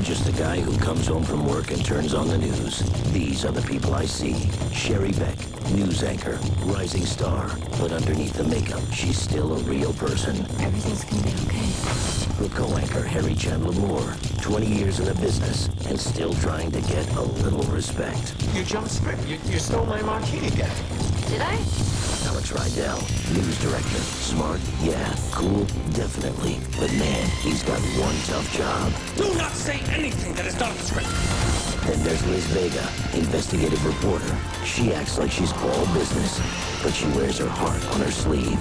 just a guy who comes home from work and turns on the news. These are the people I see. Sherry Beck, news anchor, rising star. But underneath the makeup, she's still a real person. Everything's gonna be okay. Her co-anchor, Harry Chandler Moore, 20 years in the business and still trying to get a little respect. You jumped script. You stole my marquee again. Did I? Alex Rydell, news director. Smart? Yeah. Cool? Definitely. But man, he's got one tough job. Do not say anything that is not in the script. Then there's Liz Vega, investigative reporter. She acts like she's all business, but she wears her heart on her sleeve.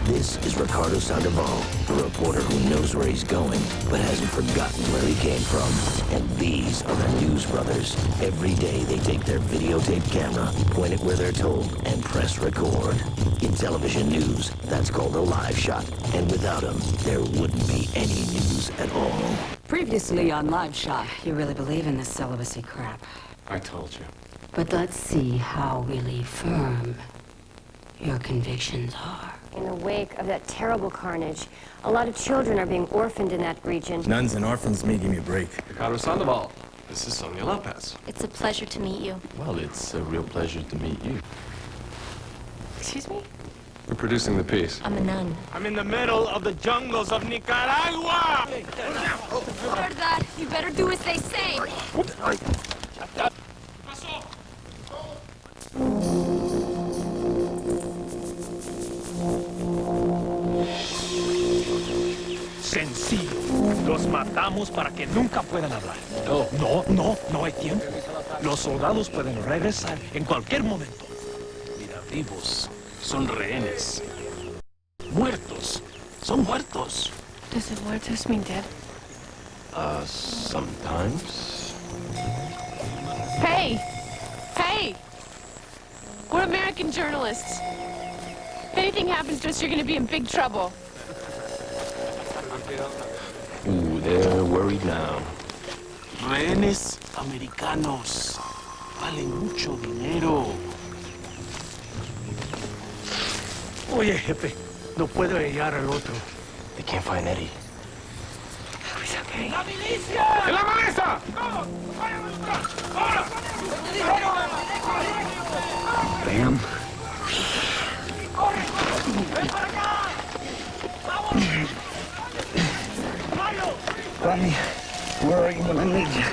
This is Ricardo Sandoval, a reporter who knows where he's going, but hasn't forgotten where he came from. And these are the News Brothers. Every day they take their videotape camera, point it where they're told, and press record. In television news, that's called a live shot. And without them, there wouldn't be any news at all. Previously on Live Shot, you really believe in this celibacy crap. I told you. But let's see how really firm your convictions are. In the wake of that terrible carnage, a lot of children are being orphaned in that region. Nuns and orphans may give me a break. Ricardo Sandoval. This is Sonia Lopez. It's a pleasure to meet you. Well, it's a real pleasure to meet you. Excuse me? We're producing the piece. I'm a nun. I'm in the middle of the jungles of Nicaragua! Heard that. You better do as they say. Sencillo. Los matamos para que nunca puedan hablar. No hay tiempo. Los soldados pueden regresar en cualquier momento. Mira, vivos son rehenes. Muertos son muertos. Does it muertos mean dead? Sometimes. Hey! Hey! We're American journalists. If anything happens to us, you're gonna be in big trouble. Ooh, they're worried now. Rehenes americanos. Valen mucho dinero. Oye, jefe, no puedo hallar al otro. They can't find Eddie. He's okay. ¡La milicia! ¡En la mesa! Bam. Bunny, where are you when I need you?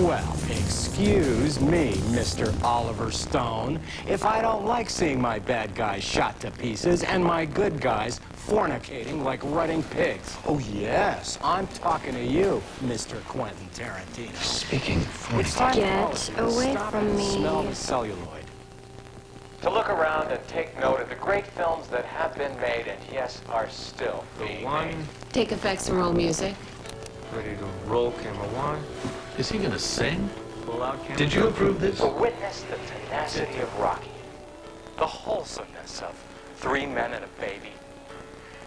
Well, excuse me, Mr. Oliver Stone, if I don't like seeing my bad guys shot to pieces and my good guys fornicating like rutting pigs. Oh, yes, I'm talking to you, Mr. Quentin Tarantino. Speaking of It's time Get for all of you to away stop from and me. smell the celluloid. To look around and take note of the great films that have been made and, yes, are still being made. Take effects and roll music. Ready to roll camera one. Is he gonna sing? Pull out camera. Did you approve this? To witness the tenacity of Rocky, the wholesomeness of Three Men and a Baby,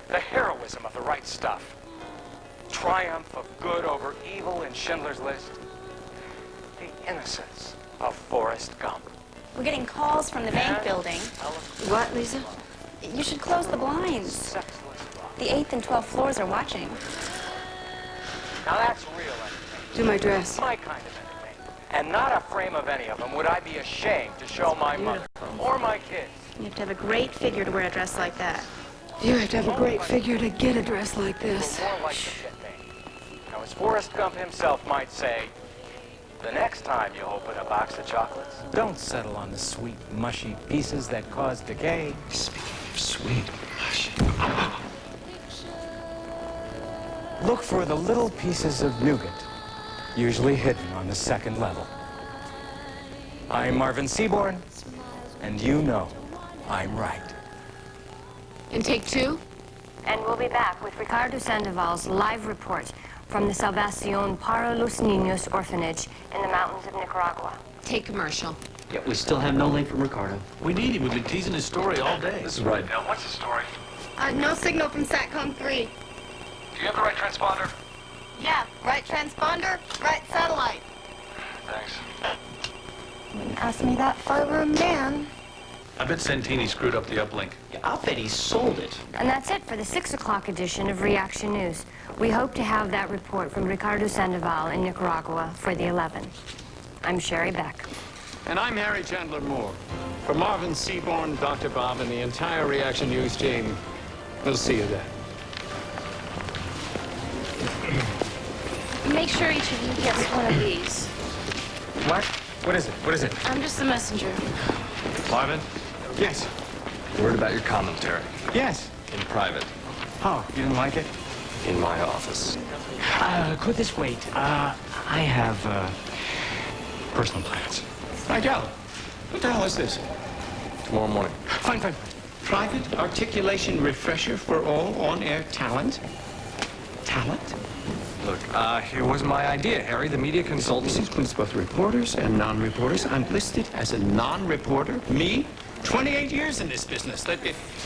the heroism of The Right Stuff, triumph of good over evil in Schindler's List, the innocence of Forrest Gump. We're getting calls from the bank building. What, Lisa? You should close the blinds. Sexless love. The 8th and 12th floors are watching. Now that's real entertainment. Do my dress. My kind of entertainment. And not a frame of any of them would I be ashamed to show my mother or my kids. You have to have a great figure to wear a dress like that. You have to have a great figure to get a dress like this. More like to get me. Now, as Forrest Gump himself might say, the next time you open a box of chocolates, don't settle on the sweet, mushy pieces that cause decay. Speaking of sweet, hush. Look for the little pieces of nougat, usually hidden on the second level. I'm Marvin Seaborn, and you know I'm right. And take two? And we'll be back with Ricardo Sandoval's live report from the Salvacion para los Niños orphanage in the mountains of Nicaragua. Take commercial. Yeah, we still have no link from Ricardo. We need him. We've been teasing his story all day. This is right. Now, what's the story? No signal from SATCOM 3. Do you have the right transponder? Yeah, right transponder, right satellite. Thanks. Wouldn't ask me that for a room, man. I bet Santini screwed up the uplink. Yeah, I'll bet he sold it. And that's it for the 6 o'clock edition of Reaction News. We hope to have that report from Ricardo Sandoval in Nicaragua for the 11. I'm Sherry Beck. And I'm Harry Chandler Moore. For Marvin Seaborn, Dr. Bob, and the entire Reaction News team, we'll see you then. Make sure each of you gets one of these. What? What is it? What is it? I'm just the messenger. Marvin, Yes. word about your commentary. Yes. In private. Oh, you didn't like it? In my office. Could this wait? I have, personal plans. Rigel, what the hell is this? Tomorrow morning. Fine, fine. Private articulation refresher for all on-air talent? Talent? Look, here was my idea, Harry. The media consultant. This includes both reporters and non-reporters. I'm listed as a non-reporter. Me? 28 years in this business.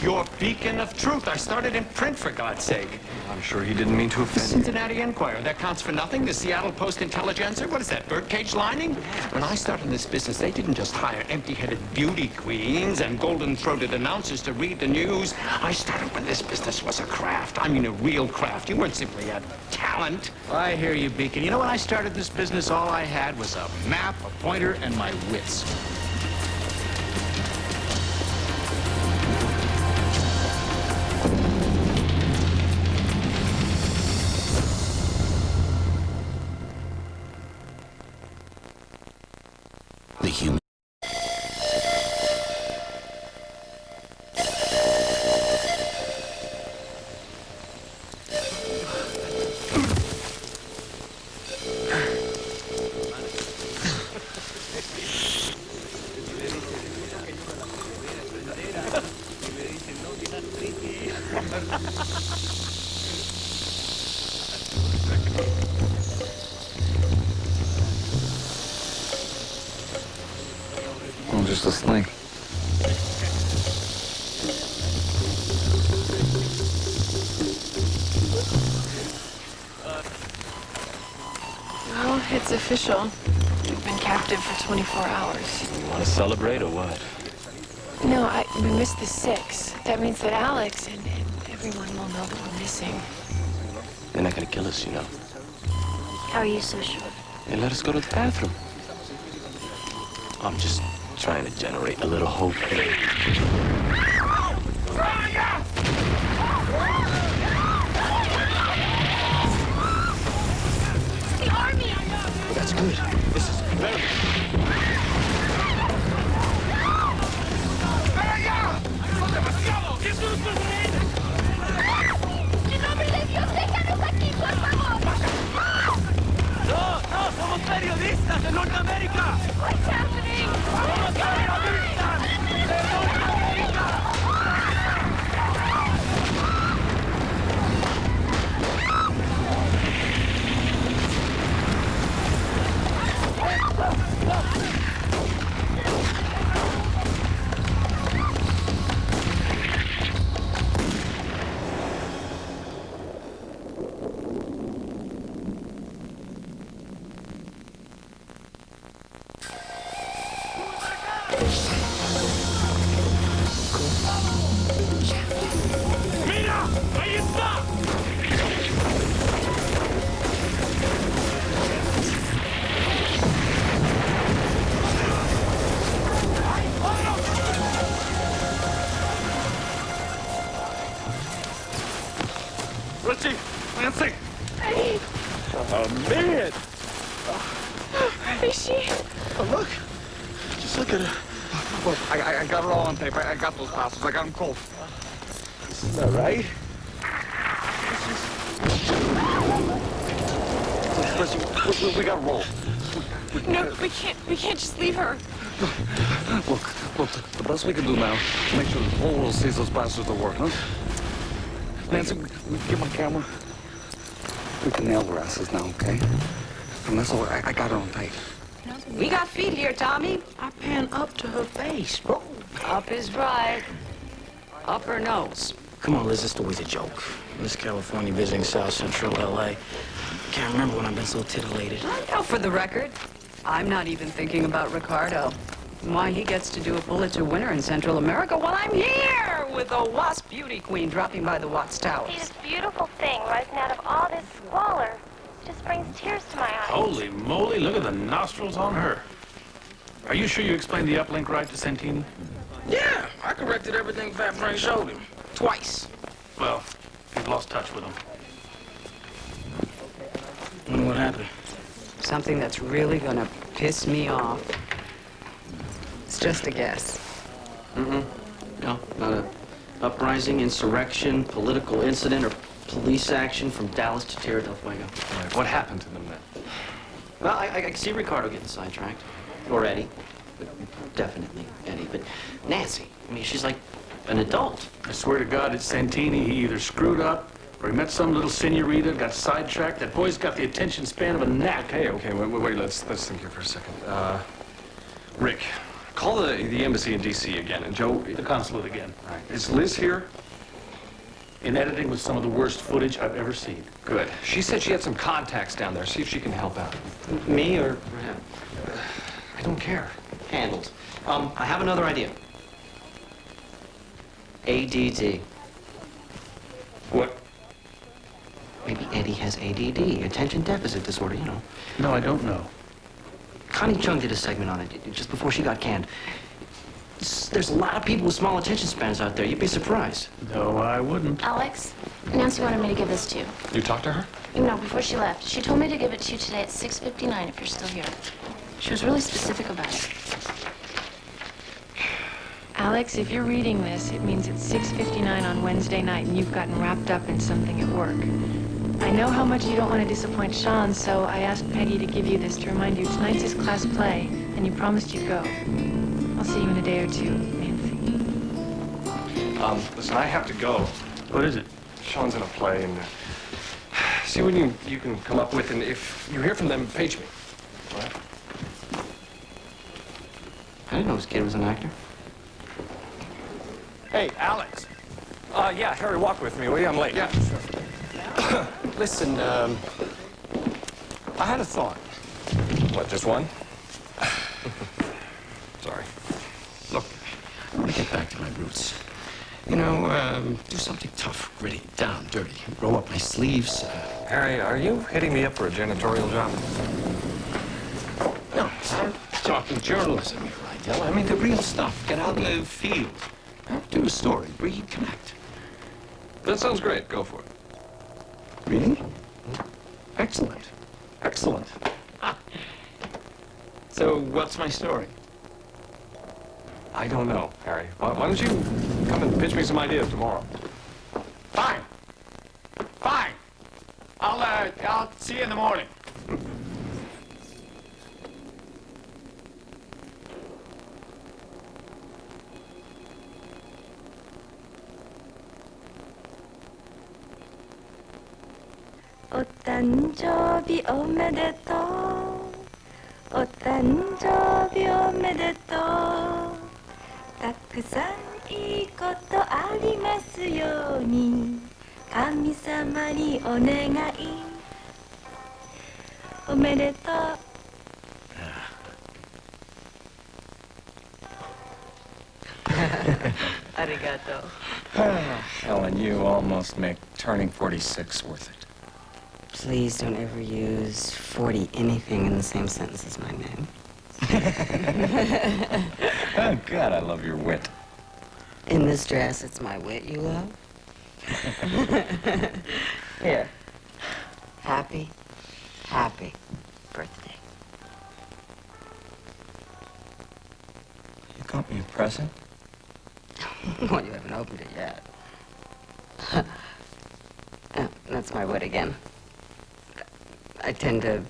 Your beacon of truth. I started in print, for God's sake. I'm sure he didn't mean to The offend you. Cincinnati Enquirer, that counts for nothing. The Seattle Post-Intelligencer, what is that, birdcage lining? When I started in this business, they didn't just hire empty-headed beauty queens and golden-throated announcers to read the news. I started when this business was a craft. I mean a real craft. You weren't simply a talent. I hear you, Beacon. You know, when I started this business, all I had was a map, a pointer, and my wits. The human. I'm just a snake. Well, it's official. We've been captive for 24 hours. You want to celebrate or what? No, we missed the 6. That means that Alex and everyone will know that we're missing. They're not gonna kill us, you know. How are you so sure? They let us go to the bathroom. I'm just trying to generate a little hope. The army! That's good. This is very ¡En nombre de Dios, déjanos aquí, por favor! ¡No, no! ¡Somos periodistas de Norteamérica! What's happening? ¡Somos periodistas de Norteamérica! ¡Mira! ¡Ahí está! Richie! Nancy! Hey! Oh, man! Is she? Oh, look. Just look at it. Look, I got it all on tape. I got those bastards. I got them cold. This is all right. Listen, we gotta roll. No, we can't just leave her. Look, the best we can do now is make sure the whole world sees those bastards at work, huh? Nancy, get my camera. We can nail their asses now, okay? And that's all. I got it on tape. We got feet here, Tommy. I pan up to her face. Whoa. Up is right. Up her nose. Come on, Liz, this story's a joke. Miss California visiting South Central L.A. Can't remember when I've been so titillated. I know for the record, I'm not even thinking about Ricardo. Why he gets to do a Pulitzer winner in Central America while I'm here with the Wasp Beauty Queen dropping by the Watts Towers. See, this beautiful thing rising out of all this squalor just brings tears to my eyes. Holy moly, look at the nostrils on her. Are you sure you explained the uplink right to Santini? Yeah, I corrected everything Fat Frank showed him. Twice. Well, you've lost touch with him. Wonder what happened. Something that's really gonna piss me off. It's just a guess. No, not a uprising, insurrection, political incident, or police action from Dallas to Tierra del Fuego. All right, what happened to them then? Well, I can see Ricardo getting sidetracked. Or Eddie. Definitely Eddie. But Nancy, I mean, she's like an adult. I swear to God, it's Santini. He either screwed up, or he met some little senorita, got sidetracked. That boy's got the attention span of a gnat. Okay, wait, let's think here for a second. Rick, call the embassy in D.C. again, and Joe... The consulate again. All right, is Liz here? In editing with some of the worst footage I've ever seen. Good. She said she had some contacts down there. See if she can help out. Me or him? I don't care. Handled. I have another idea. ADD. What? Maybe Eddie has ADD, attention deficit disorder, you know. No, I don't know. Connie Chung did a segment on it just before she got canned. There's a lot of people with small attention spans out there. You'd be surprised. No, I wouldn't. Alex, Nancy wanted me to give this to you. You talked to her? No, before she left. She told me to give it to you today at 6:59 if you're still here. She was really specific about it. Alex, if you're reading this, it means it's 6:59 on Wednesday night and you've gotten wrapped up in something at work. I know how much you don't want to disappoint Sean, so I asked Peggy to give you this to remind you tonight's his class play, and you promised you'd go. I'll see you in a day or two, Nancy. Listen, I have to go. What is it? Sean's in a play, and see what you can come up with, and if you hear from them, page me. All right? I didn't know this kid was an actor. Hey, Alex. Yeah, Harry, walk with me, will you? I'm late. Yeah, sure. Listen, I had a thought. What, just one? Sorry. Look, I want to get back to my roots. You know, do something tough, gritty, down, dirty. Roll up my sleeves. Harry, are you hitting me up for a janitorial job? No, I'm talking journalism here, Idell. I mean, the real stuff. Get out in the field. Do a story. Read, connect. That sounds great. Go for it. Really? Excellent. Excellent. So, what's my story? I don't know, Harry. Why don't you come and pitch me some ideas tomorrow? Fine. Fine. I'll see you in the morning.お誕生日おめでとうお誕生日おめでとうたくさんいいことありますように神様にお願いおめでとうArigato. Helen, you almost make turning 46 worth it. Please don't ever use 40 anything in the same sentence as my name. Oh, God, I love your wit. In this dress, it's my wit you love? Here. Happy birthday. You got me a present? Well, you haven't opened it yet. That's my wit again. I tend to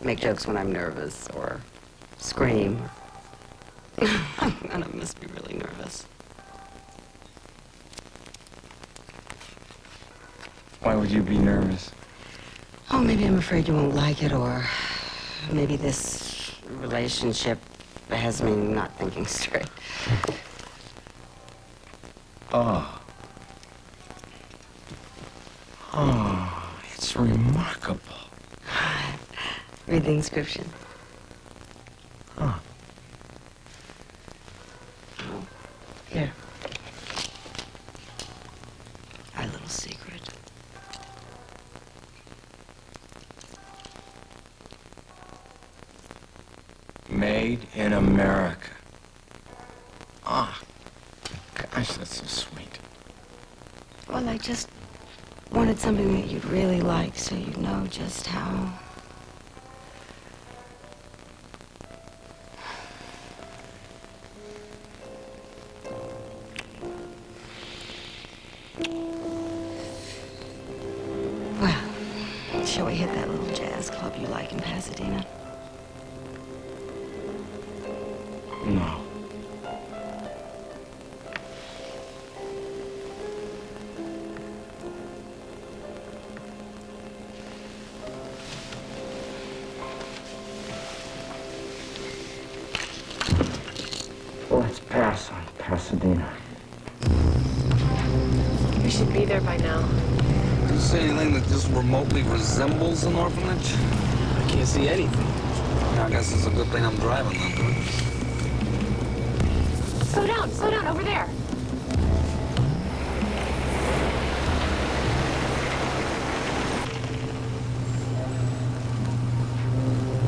make jokes when I'm nervous or scream. And I must be really nervous. Why would you be nervous? Oh, maybe I'm afraid you won't like it, or maybe this relationship has me not thinking straight. Oh. Oh, it's remarkable. Read the inscription. Huh. Here. Our little secret. Made in America. Ah, gosh, that's so sweet. Well, I just wanted something that you'd really like so you'd know just how... Well, shall we hit that little jazz club you like in Pasadena? No. Let's pass on Pasadena. We should be there by now. Did you see anything that just remotely resembles an orphanage? I can't see anything. I guess it's a good thing I'm driving then. Slow down, over there.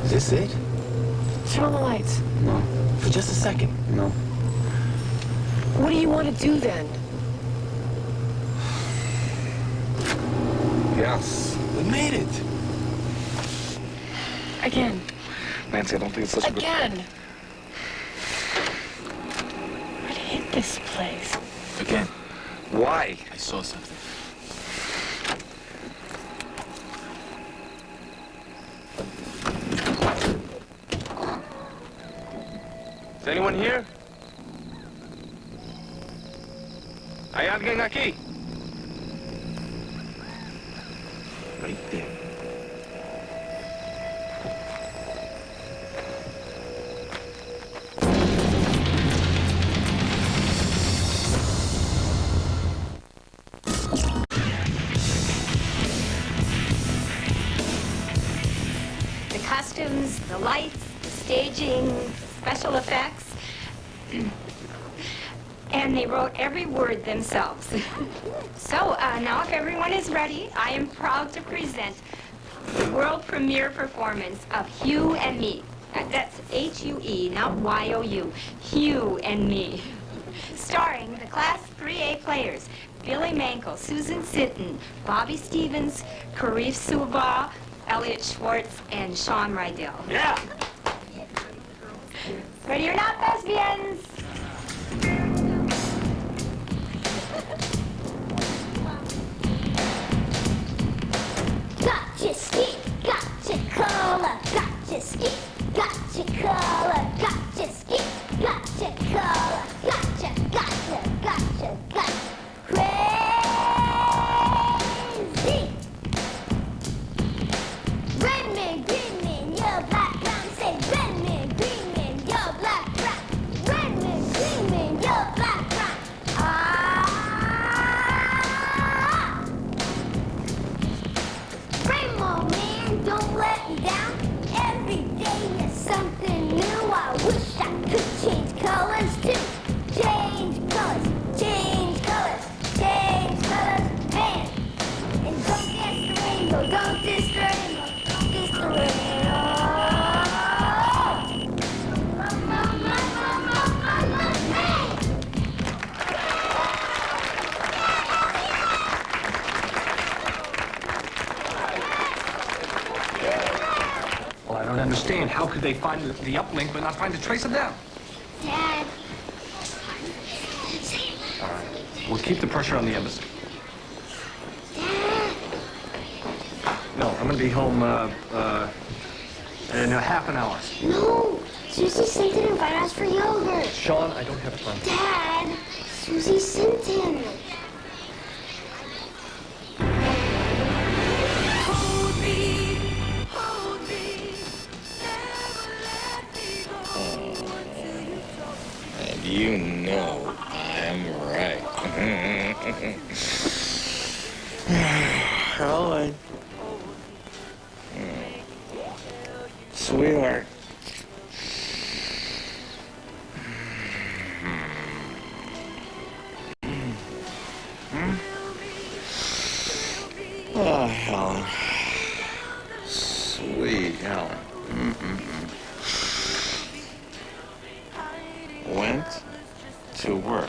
Is this it? Turn on the lights. No. For just a second. No. What do you want to do then? Yes. We made it. Again. Nancy, I don't think it's such a good... Again. What hit this place? Again. Why? I saw something. Is anyone here? ¿Hay alguien aquí? Right there. The costumes, the lights, the staging, special effects. And they wrote every word themselves. So now if everyone is ready, I am proud to present the world premiere performance of Hugh and Me. That's H-U-E, not Y-O-U. Hugh and Me. Starring the Class 3A players, Billy Mankel, Susan Sinton, Bobby Stevens, Karif Suba, Elliot Schwartz, and Sean Rydell. Yeah! Ready or not, thespians? Gotcha ski, gotcha cola, gotcha ski, gotcha cola, gotcha ski, gotcha cola, gotcha, gotcha, gotcha, gotcha. Crazy! Red man, green man, you're black, brown, say red man, green man, you're black, brown. Red man, green man, you're black, brown. Rainbow man, don't let me down. Every day is something new. I wish I could change colors too. Change colors, change colors, change colors, man. And don't diss the rainbow, don't diss the rainbow, don't diss the rainbow. Well, I don't understand. How could they find the uplink but not find a trace of them? Dad. All right. We'll keep the pressure on the embassy. No, I'm going to be home in a half an hour. No, Susie sent to invite us for yogurt. Sean, I don't have time. Dad, Susie sent him. And you know I'm right. Helen. Sweetheart. Helen. Sweet Helen. Went to work.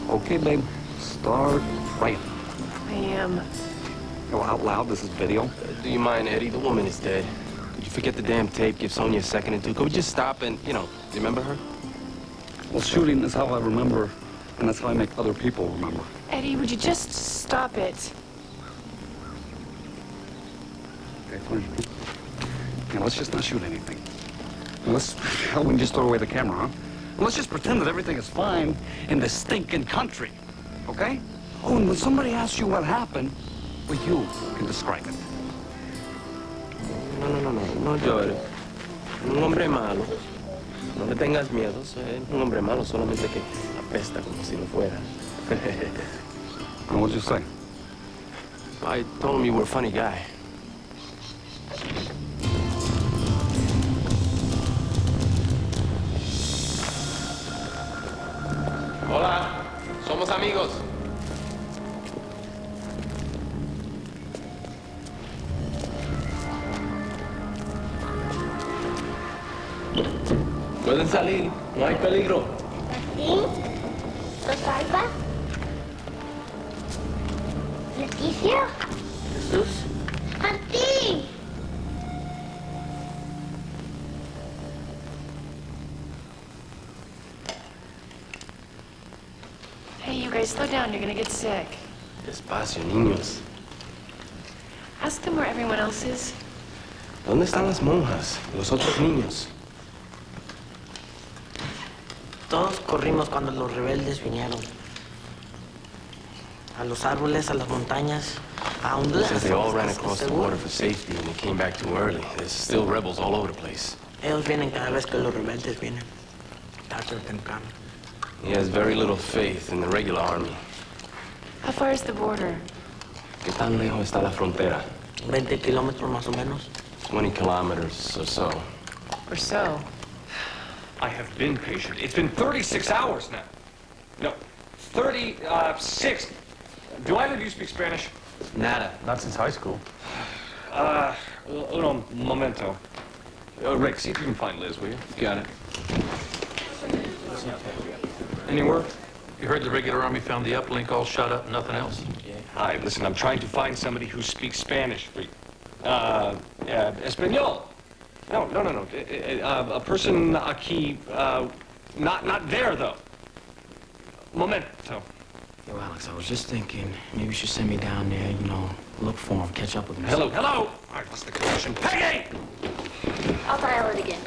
Okay, babe. Start writing. I am. Oh, out loud, this is video. Do you mind, Eddie? The woman is dead. Could you forget the damn tape? Give Sonia a second or two. Could we just stop and, remember her? Well, shooting is how I remember, and that's how I make other people remember. Eddie, would you just stop it? Okay, fine. Now, let's just not shoot anything. Hell, we can just throw away the camera, huh? Well, let's just pretend that everything is fine in this stinking country, okay? Oh, and when somebody asks you what happened, well, you can describe it. No llores. Un hombre malo. No le tengas miedo. Es un hombre malo, solamente que apesta como si lo fuera. And what'd you say? I told him you were a funny guy. Hola, somos amigos. Pueden salir, no hay peligro. ¿Sí? ¿Rosalba? ¿Leticia? Jesús. ¡A ti! Hey, you guys, slow down. You're gonna get sick. Despacio, niños. Ask them where everyone else is. ¿Dónde están las monjas? Los otros niños. Todos corrimos cuando los rebeldes vinieron. A los árboles, a las montañas, a Honduras. Says they all ran across the water for safety and they came back too early. There's still rebels all over the place. Ellos vienen cada vez que los rebeldes vienen. Tarde o temprano. He has very little faith in the regular army. How far is the border? ¿Qué tan lejos está la frontera? 20 kilómetros más o menos. 20 kilometers or so. Or so. I have been patient. It's been 36 hours now. No, 36. Do either of you speak Spanish? Nada. Not since high school. Un momento. Rick, see if you can find Liz, will you? Got it. Any word? You heard the regular army found the uplink all shot up and nothing else? Hi, listen, I'm trying to find somebody who speaks Spanish. Espanol. No. A person aquí, not there, though. Momento. Yo, Alex, I was just thinking, maybe you should send me down there, look for him, catch up with him. Hello. All right, what's the connection? Peggy! I'll dial it again.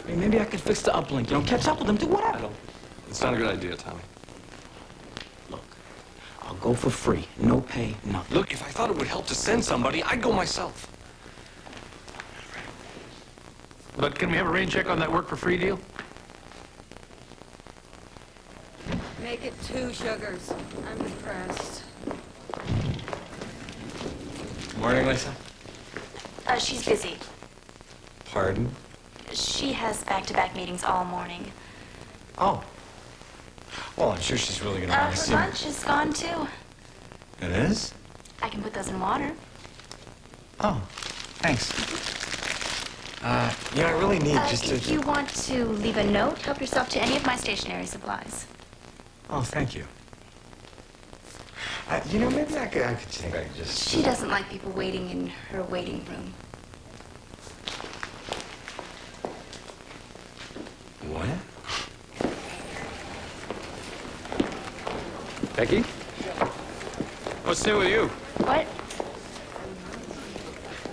I mean, maybe I could fix the uplink, catch up with him, do whatever. It's not a good idea, Tommy. Look, I'll go for free. No pay, nothing. Look, if I thought it would help to send somebody, I'd go myself. But can we have a rain check on that work for free deal? Make it 2 sugars. I'm impressed. Morning, Lisa. She's busy. Pardon? She has back-to-back meetings all morning. Oh. Well, I'm sure she's really gonna want to Her see me. lunch is gone, too. It is? I can put those in water. Oh, thanks. I really need just If you want to leave a note, help yourself to any of my stationery supplies. Oh, thank you. Maybe I could think I could just... She doesn't like people waiting in her waiting room. What? Becky? What's new with you? What?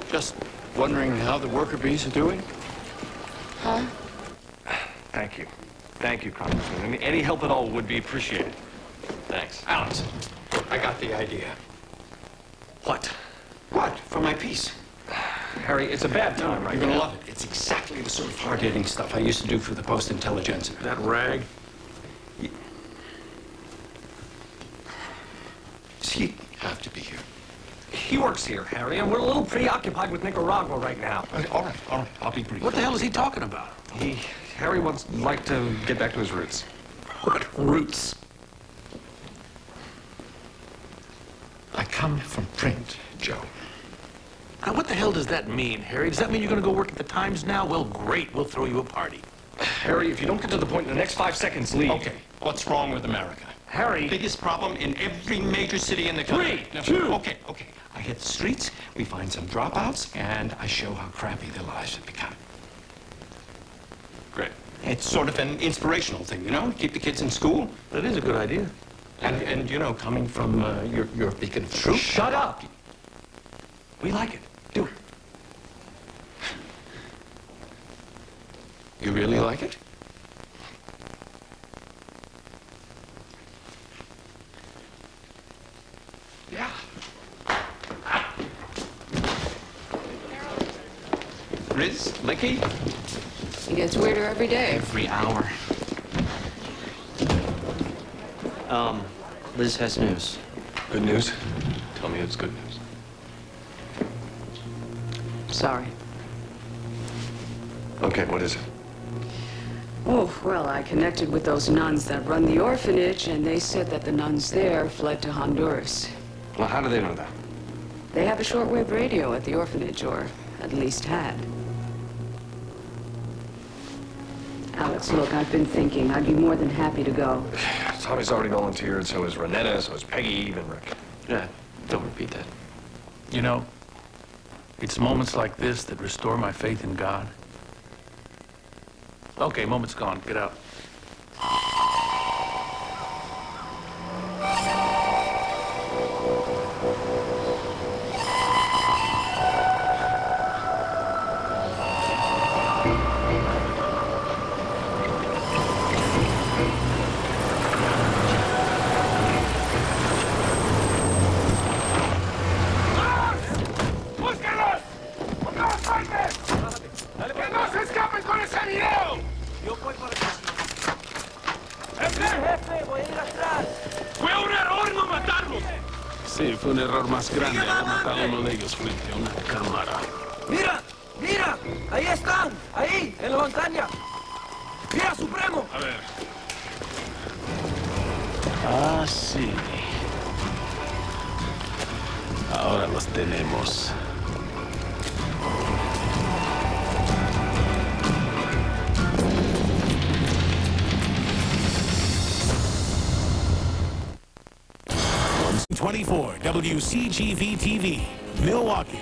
Just wondering how the worker bees are doing? Huh? Thank you. Thank you, Congressman. Any help at all would be appreciated. Thanks. Alex, I got the idea. What? What? For my piece. Harry, it's a bad time right You're gonna now. love it. It's exactly the sort of hard-hitting stuff I used to do for the Post-Intelligencer. That rag? does he have to be here? He works here, Harry, and we're a little preoccupied with Nicaragua right now. All right, I'll be brief. What the hell is he talking about? Harry would like to get back to his roots. What roots? I come from print, Joe. Now, what the hell does that mean, Harry? Does that mean you're going to go work at the Times now? Well, great. We'll throw you a party. Harry, if you don't get to the point in the next 5 seconds, leave. Okay, what's wrong with America? Harry. Biggest problem in every major city in the country. 3, 2. Okay. I hit the streets, we find some dropouts, and I show how crappy their lives have become. Great. It's sort of an inspirational thing, you know? Keep the kids in school. That is a good idea. And you know, coming from your beacon of truth. Shut up! We like it. Do it. You really like it? Yeah. Riz, Licky? It gets weirder every day. Every hour. Liz has news. Good news? Tell me it's good news. Sorry. Okay, what is it? Oh, well, I connected with those nuns that run the orphanage, and they said that the nuns there fled to Honduras. Well, how do they know that? They have a shortwave radio at the orphanage, or at least had. Alex, look, I've been thinking. I'd be more than happy to go. Tommy's already volunteered, so is Renetta, so is Peggy, even Rick. Yeah, don't repeat that. You know, it's moments like this that restore my faith in God. Okay, moment's gone. Get out. Sí, fue un error más grande haber matado a uno de ellos frente a una cámara. ¡Mira! ¡Mira! ¡Ahí están! ¡Ahí! ¡En la montaña! ¡Mira, Supremo! A ver. Ah, sí. Ahora los tenemos. #24 WCGV TV, Milwaukee.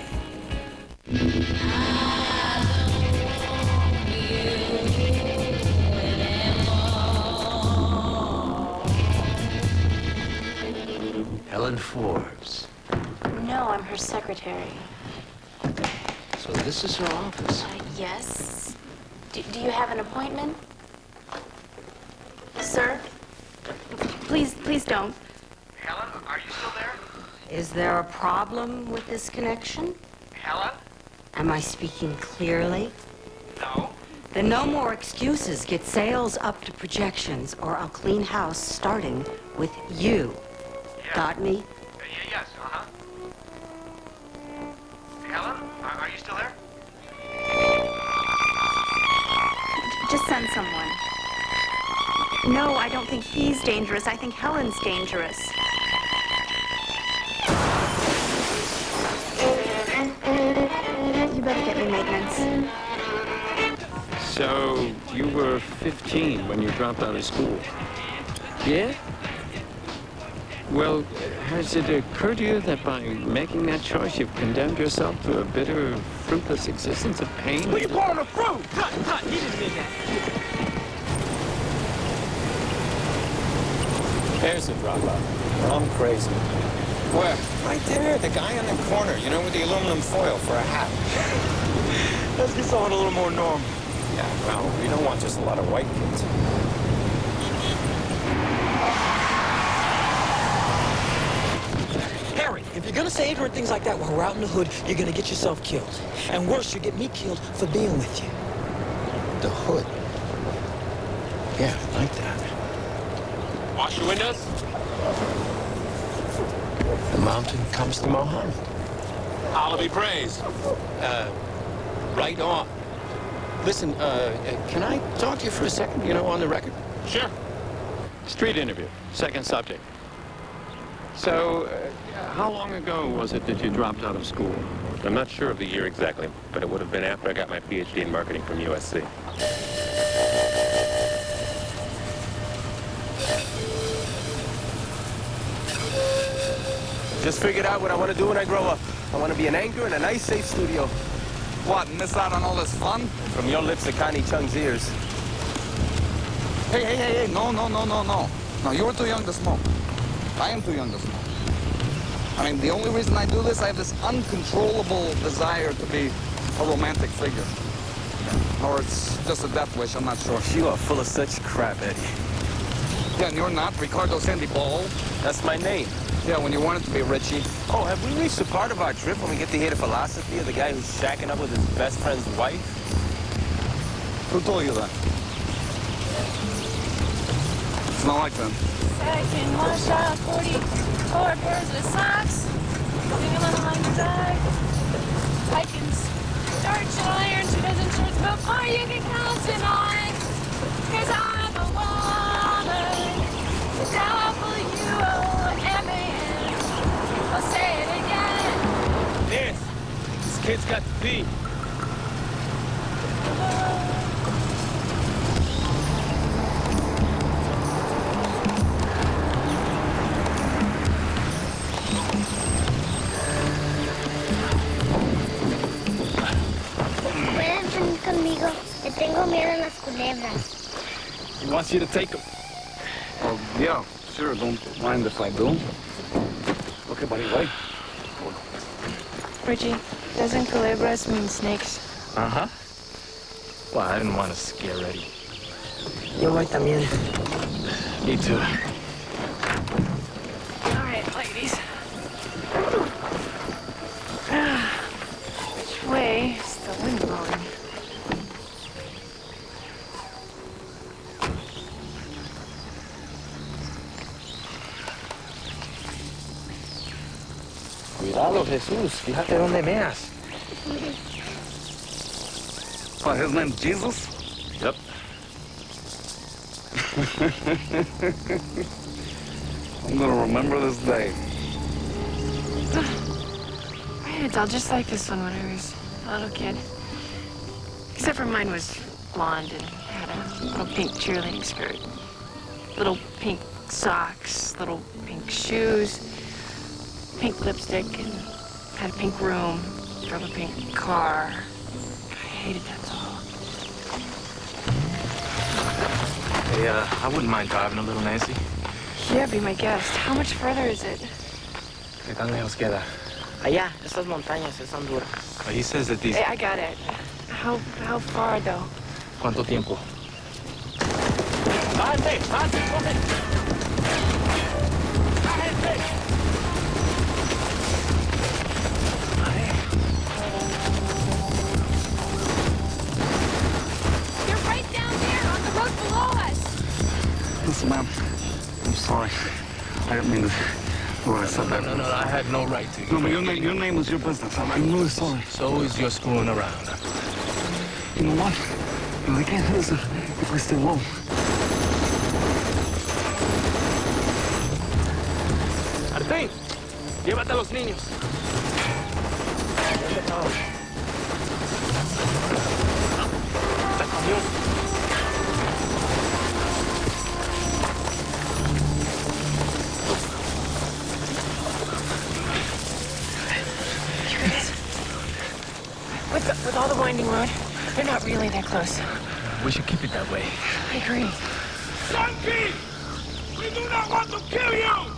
Helen Forbes. No, I'm her secretary. So this is her office. Yes. Do you have an appointment? Sir? Please don't. Helen, are you still there? Is there a problem with this connection? Helen? Am I speaking clearly? No. Then no more excuses. Get sales up to projections, or I'll clean house starting with you. Yeah. Got me? Yes, uh-huh. Helen, are you still there? Just send someone. No, I don't think he's dangerous. I think Helen's dangerous. You better get me maintenance. So, you were 15 when you dropped out of school? Yeah? Well, has it occurred to you that by making that choice, you've condemned yourself to a bitter, fruitless existence of pain? Who you calling a fruit? Cut, he didn't mean that. There's a dropout. I'm crazy. Where? Right there, the guy on the corner, you know, with the aluminum foil for a hat. Let's get someone a little more normal. Yeah, well, we don't want just a lot of white kids. Harry, if you're gonna say ignorant things like that while we're out in the hood, you're gonna get yourself killed. And worse, you get me killed for being with you. The hood. Yeah, like that. Wash your windows. The mountain comes to Mohammed. Allah be praised. Right on. Listen, can I talk to you for a second, on the record? Sure. Street interview, second subject. So, how long ago was it that you dropped out of school? I'm not sure of the year exactly, but it would have been after I got my PhD in marketing from USC. Just figured out what I want to do when I grow up. I want to be an anchor in a nice, safe studio. What, miss out on all this fun? From your lips to Connie Chung's ears. Hey, no. No, you're too young to smoke. I am too young to smoke. I mean, the only reason I do this, I have this uncontrollable desire to be a romantic figure. Or it's just a death wish, I'm not sure. You are full of such crap, Eddie. Yeah, and you're not. Ricardo Sandoval. That's my name. Yeah, when you wanted to be Richie. Oh, have we reached the part of our trip when we get to hear the philosophy of the guy who's shacking up with his best friend's wife? Who told you that? It's not like that. Second one shot, 44 pairs of socks. Sing a little like a dog. I can starch and iron 2 dozen shirts before you can count tonight. 'Cause I'm a woman. W-O-M-A-N. I'll say it again. This kid's got to pee. Pueden venir conmigo. Le tengo miedo a las culebras. He wants you to take him. Well, yeah, sure, don't mind if I do. Okay, buddy, ready? Richie, doesn't culebras mean snakes? Uh-huh. Well, I didn't want to scare Eddie. Yo voy también. Me too. All right, ladies. Which way is the wind blowing? Cuidado, Jesús. Fíjate dónde meas. What, his name's Jesus? Yep. I'm gonna remember this day. I had a doll just like this one when I was a little kid. Except for mine was blonde and had a little pink cheerleading skirt. Little pink socks, little pink shoes, pink lipstick, and had a pink room, drove a pink car. I hated that doll. Hey, I wouldn't mind driving a little, Nancy. Yeah, be my guest. How much further is it? ¿Qué tan lejos queda? Allá, esas montañas, es Honduras. He says that these... Hey, I got it. How far, though? ¿Cuánto tiempo? You're right down there on the road below us. Listen, ma'am, I'm sorry. I didn't mean to... Well, I said that. No, I had no right to. No, but your name was your business. I'm really sorry. So is your screwing around. You know what? You know, I can't listen if I stay low. Martín, llévate a los niños. With all the winding road, they're not really that close. We should keep it that way. I agree. Donkey! We do not want to kill you!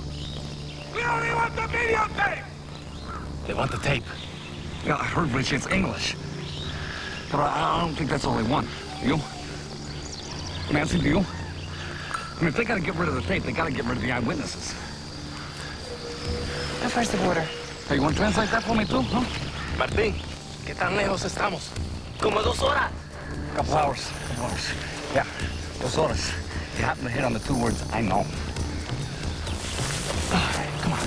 We only want the videotape! They want the tape. Yeah, I heard, Richie, it's English. But I don't think that's all they want. Do you? Nancy, do you? I mean, if they gotta get rid of the tape, they gotta get rid of the eyewitnesses. How far's the border? Hey, you want to translate that for me, too, huh? Martín, ¿qué tan lejos estamos? Como 2 horas. Couple hours. Yeah, 2 horas. You happen to hit on the 2 words I know. Come on.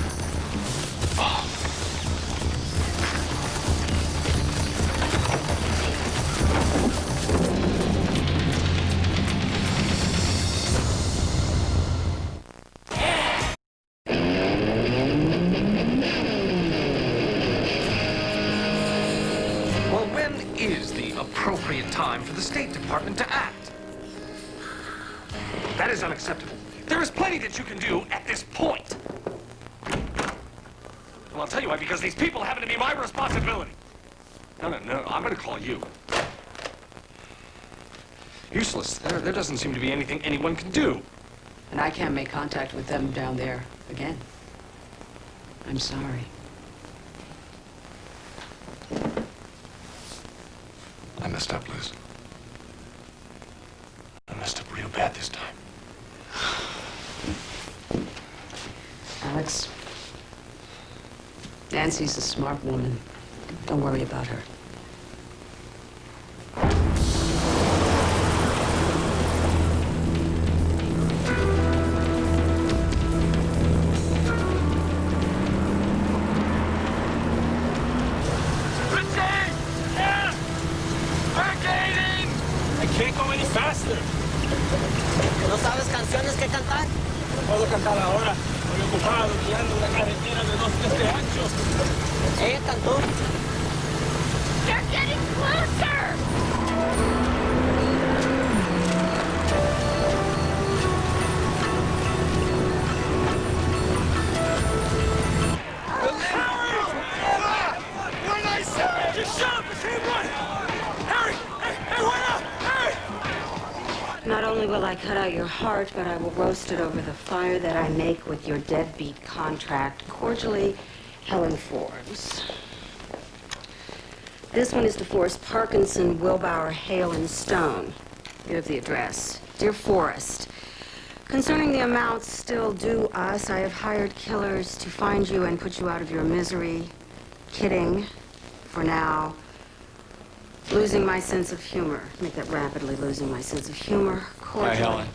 appropriate time for the State Department to act. That is unacceptable. There is plenty that you can do at this point. Well, I'll tell you why, because these people happen to be my responsibility. No, I'm gonna call you. Useless. There doesn't seem to be anything anyone can do. And I can't make contact with them down there again. I'm sorry. I messed up, Liz. I messed up real bad this time. Alex, Nancy's a smart woman. Don't worry about her. ¿No sabes canciones que cantar? Puedo cantar ahora. Estoy ocupado guiando una carretera de 2 pies de ancho. Ella cantó. They're getting closer! What I said! Just shut up! The same one! Harry! Hey, wait up! Harry! Not only will I cut out your heart, but I will roast it over the fire that I make with your deadbeat contract. Cordially, Helen Forbes. This one is to Forrest Parkinson, Wilbauer, Hale, and Stone. You have the address. Dear Forrest, concerning the amounts still due us, I have hired killers to find you and put you out of your misery. Kidding, for now. Losing my sense of humor. Make that rapidly losing my sense of humor. Cordially. Hi, Helen.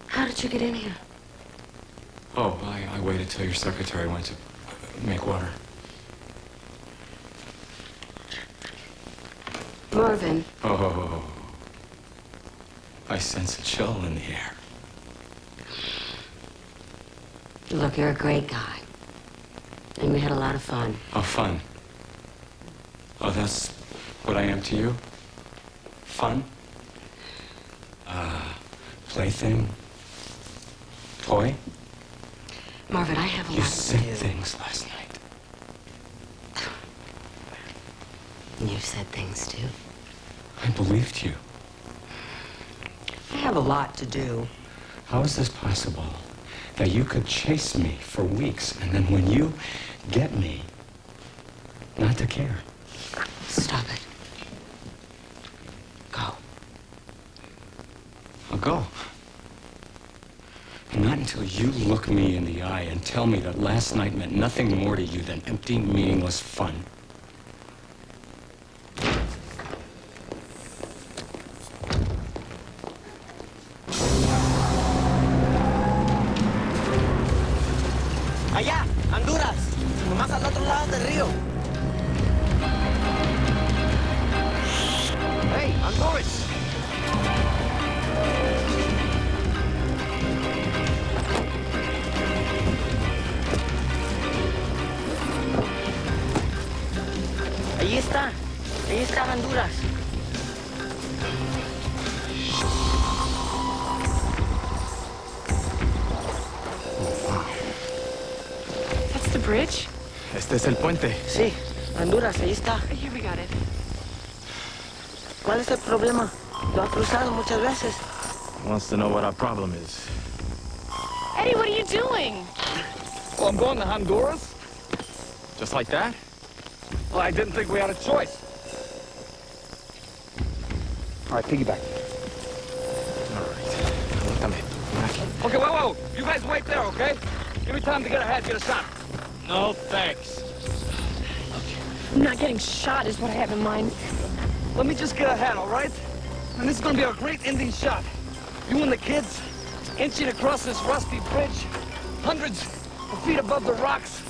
How did you get in here? Oh, I waited till your secretary went to make water. Marvin. Oh, I sense a chill in the air. Look, you're a great guy. And we had a lot of fun. Oh, fun. Oh, that's what I am to you? Fun? Plaything? Toy? Marvin, I have a You lot to said do. things last night. You said things too. I believed you. I have a lot to do. How is this possible? That you could chase me for weeks, and then when you get me, not to care. Stop it. Go. I'll go. And not until you look me in the eye and tell me that last night meant nothing more to you than empty, meaningless fun. Allá, Honduras. Más al otro lado del río. Hey, Honduras. Ahí está. Ahí está Honduras. That's the bridge? Este es el puente. Sí, Honduras, ahí está. Here, we got it. ¿Cuál es el problema? Lo ha cruzado muchas veces. Wants to know what our problem is. Eddie, what are you doing? Well, I'm going to Honduras. Just like that? Well, I didn't think we had a choice. All right, piggyback. Okay, whoa. You guys wait there, okay? Give me time to get ahead, get a shot. No, thanks. I'm not getting shot is what I have in mind. Let me just get ahead, all right? And this is gonna be a great ending shot. You and the kids inching across this rusty bridge, hundreds of feet above the rocks,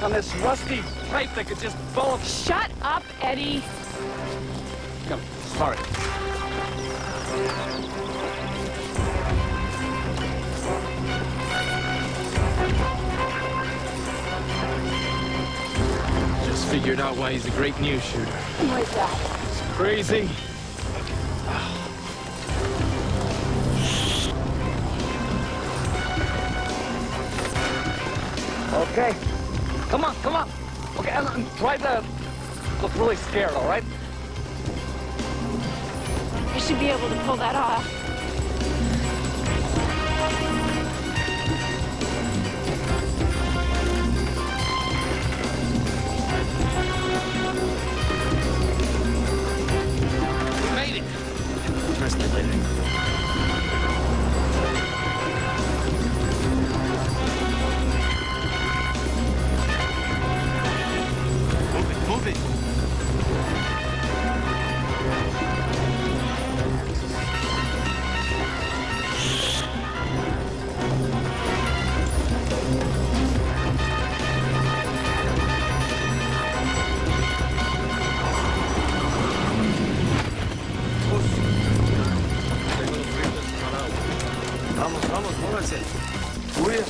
on this rusty pipe that could just fall off. Shut up, Eddie. Come, sorry. Just figured out why he's a great news shooter. Why is that? It's crazy. Okay. Come on, come on. Okay, try to look really scared, all right? I should be able to pull that off. We made it. Rest of it later. Move it. Vamos, vamos, móvanse. Julia.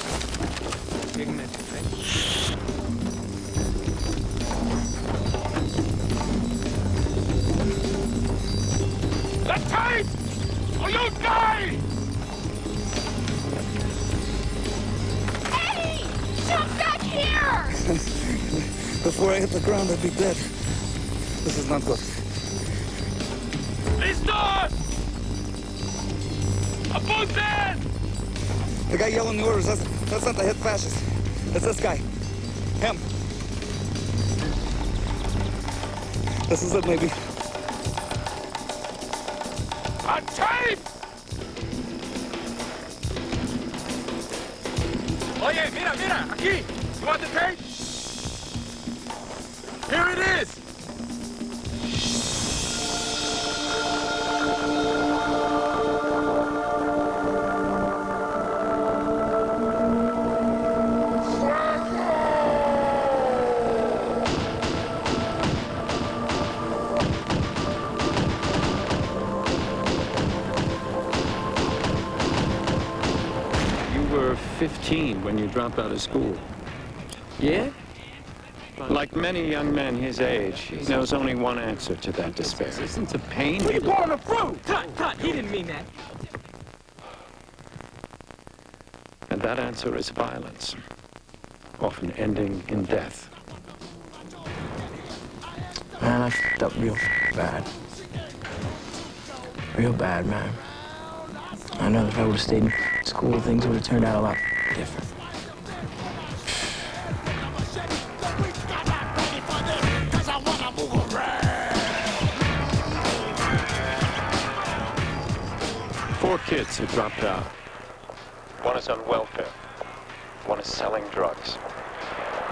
The tape! Or you die! Eddie! Jump back here! Before I hit the ground, I'd be dead. This is not good. Listos! Apunten! The guy yelling the orders, that's not the head fascist. It's this guy. Him. This is it, maybe. On tape! Oye, mira, mira, aquí. You want the tape? Here it is. You were 15 when you dropped out of school. Yeah? Like many young men his age, he knows only one answer to that despair. Listen to pain. What are you pouring the fruit? Cut, he didn't mean that. And that answer is violence, often ending in death. Man, I f***ed up real bad. Real bad, man. I know if I would have stayed in school, things would have turned out a lot different. Four kids have dropped out. One is on welfare. One is selling drugs.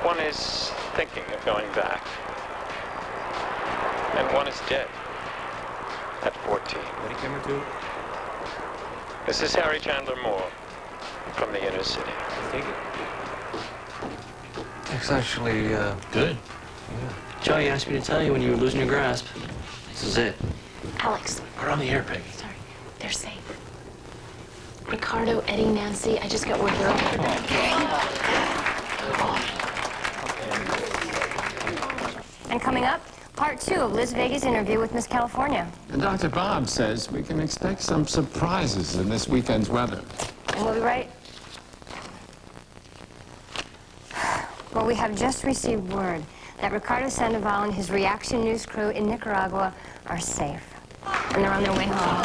One is thinking of going back. And one is dead at 14. What are you coming to? This is Harry Chandler Moore from the inner city. Take it. It's actually, Good. Yeah. Joey asked me to tell you when you were losing your grasp. This is it. Alex. We're on the air, Peggy. Sorry. They're safe. Ricardo, Eddie, Nancy, I just got word they're And coming up, part 2 of Liz Vega's interview with Miss California. And Dr. Bob says we can expect some surprises in this weekend's weather. And we'll be right. Well, we have just received word that Ricardo Sandoval and his reaction news crew in Nicaragua are safe. And they're on their way home.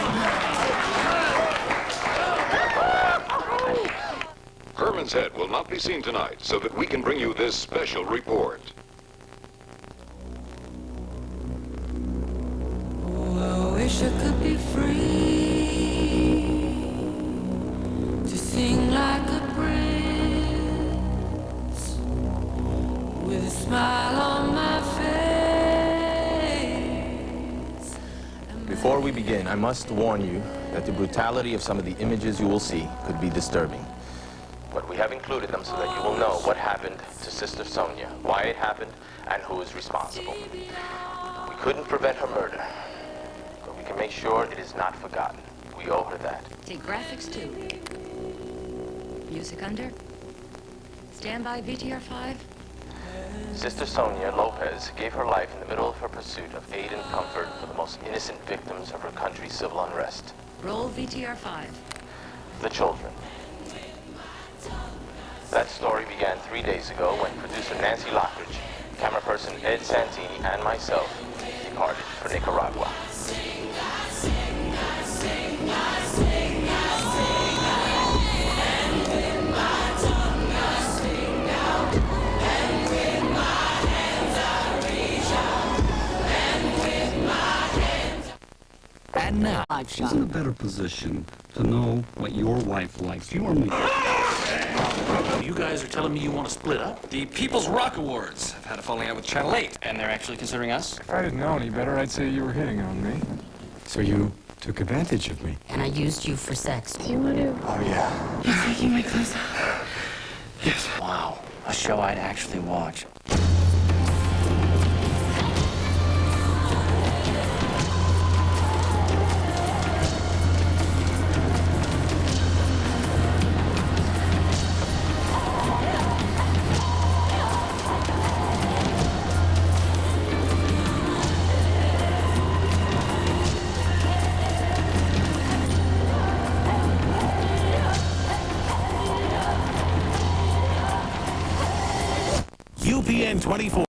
Herman's head will not be seen tonight so that we can bring you this special report. Oh, I wish I could be free to sing like a prince with a smile on my face. Before we begin, I must warn you that the brutality of some of the images you will see could be disturbing. But we have included them so that you will know what happened to Sister Sonia, why it happened, and who is responsible. We couldn't prevent her murder, but we can make sure it is not forgotten. We owe her that. Take graphics too. Music under. Stand by VTR 5. Sister Sonia Lopez gave her life in the middle of her pursuit of aid and comfort for the most innocent victims of her country's civil unrest. Roll VTR 5. The children. That story began 3 days ago when producer Nancy Lockridge, camera person Ed Santini, and myself departed for Nicaragua. And now, she's in a better position to know what your wife likes. You or me. You guys are telling me you want to split up? The People's Rock Awards have had a falling out with Channel 8. And they're actually considering us? If I didn't know any better, I'd say you were hitting on me. So you took advantage of me? And I used you for sex. Do you want to... Oh, yeah. You're taking my clothes off. Yes. Wow. A show I'd actually watch. UPN 24.